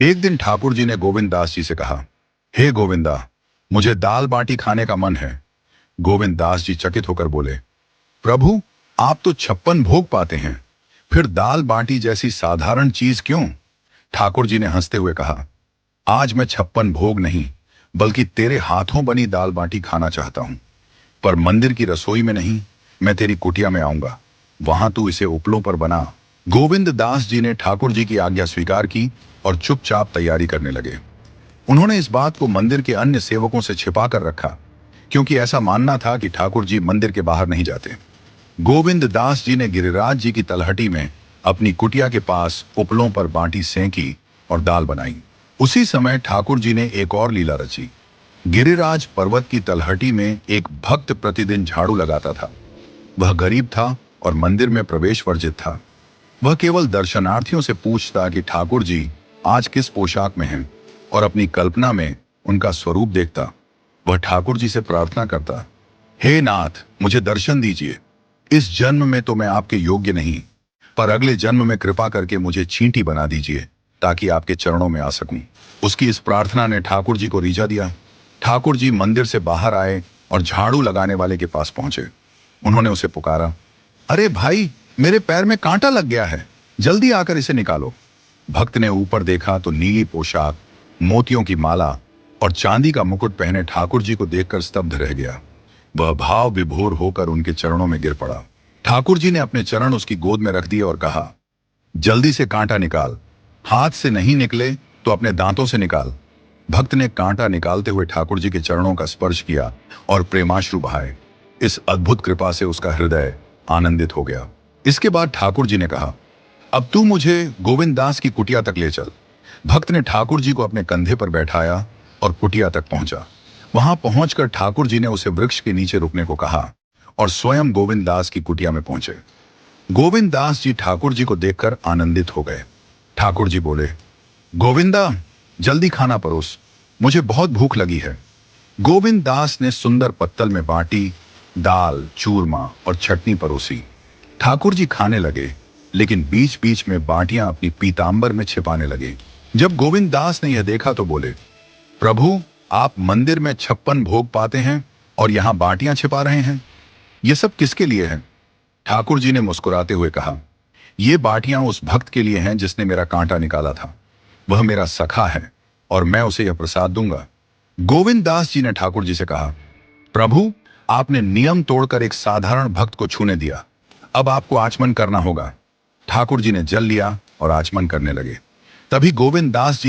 एक दिन ठाकुर जी ने गोविंद दास जी से कहा, हे गोविंदा, मुझे दाल बाटी खाने का मन है। गोविंद दास जी चकित होकर बोले, प्रभु, आप तो 56 भोग पाते हैं, फिर दाल बाटी जैसी साधारण चीज क्यों? ठाकुर जी ने हंसते हुए कहा, आज मैं 56 भोग नहीं, बल्कि तेरे हाथों बनी दाल बाटी खाना चाहता हूं। पर मंदिर की रसोई में नहीं, मैं तेरी कुटिया में आऊंगा, वहां तू इसे उपलों पर बना। गोविंद दास जी ने ठाकुर जी की आज्ञा स्वीकार की और चुपचाप तैयारी करने लगे। उन्होंने इस बात को मंदिर के अन्य सेवकों से छिपा कर रखा, क्योंकि ऐसा मानना था कि ठाकुर जी मंदिर के बाहर नहीं जाते। गोविंद दास जी ने गिरिराज जी की तलहटी में अपनी कुटिया के पास उपलों पर बाटी सेंकी और दाल बनाई। उसी समय ठाकुर जी ने एक और लीला रची। गिरिराज पर्वत की तलहटी में एक भक्त प्रतिदिन झाड़ू लगाता था। वह गरीब था और मंदिर में प्रवेश वर्जित था। वह केवल दर्शनार्थियों से पूछता कि ठाकुर जी आज किस पोशाक में हैं, और अपनी कल्पना में उनका स्वरूप देखता। वह ठाकुर जी से प्रार्थना करता, हे नाथ, मुझे दर्शन दीजिए। इस जन्म में तो मैं आपके योग्य नहीं, पर अगले जन्म में कृपा करके मुझे चींटी बना दीजिए, ताकि आपके चरणों में आ सकूं। उसकी इस प्रार्थना ने ठाकुर जी को रिझा दिया। ठाकुर जी मंदिर से बाहर आए और झाड़ू लगाने वाले के पास पहुंचे। उन्होंने उसे पुकारा, अरे भाई, मेरे पैर में कांटा लग गया है, जल्दी आकर इसे निकालो। भक्त ने ऊपर देखा तो नीली पोशाक, मोतियों की माला और चांदी का मुकुट पहने ठाकुर जी को देखकर स्तब्ध रह गया। वह भाव विभोर होकर उनके चरणों में गिर पड़ा। ठाकुर जी ने अपने चरण उसकी गोद में रख दिए और कहा, जल्दी से कांटा निकाल। हाथ से नहीं निकले तो अपने दांतों से निकाल। भक्त ने कांटा निकालते हुए ठाकुर जी के चरणों का स्पर्श किया और प्रेमाश्रु बहाए। इस अद्भुत कृपा से उसका हृदय आनंदित हो गया। इसके बाद ठाकुर जी ने कहा, अब तू मुझे गोविंद दास की कुटिया तक ले चल। भक्त ने ठाकुर जी को अपने कंधे पर बैठाया और कुटिया तक पहुंचा। वहां पहुंचकर ठाकुर जी ने उसे वृक्ष के नीचे रुकने को कहा और स्वयं गोविंद दास की कुटिया में पहुंचे। गोविंद दास जी ठाकुर जी को देखकर आनंदित हो गए। ठाकुर जी बोले, गोविंदा, जल्दी खाना परोस, मुझे बहुत भूख लगी है। गोविंद दास ने सुंदर पत्तल में बाटी, दाल, चूरमा और चटनी परोसी। ठाकुर जी खाने लगे, लेकिन बीच बीच में बाटियां अपनी पीतांबर में छिपाने लगे। जब गोविंद दास ने यह देखा तो बोले, प्रभु, आप मंदिर में 56 भोग पाते हैं और यहाँ बाटियां छिपा रहे हैं, ये सब किसके लिए है? ठाकुर जी ने मुस्कुराते हुए कहा, ये बाटियां उस भक्त के लिए हैं जिसने मेरा कांटा निकाला था। वह मेरा सखा है और मैं उसे यह प्रसाद दूंगा। गोविंद दास जी ने ठाकुर जी से कहा, प्रभु, आपने नियम तोड़कर एक साधारण भक्त को छूने दिया। अब आपको आचमन करना होगा। ठाकुर जी ने जल लिया और आचमन करने लगे। तभी गोविंद दास जी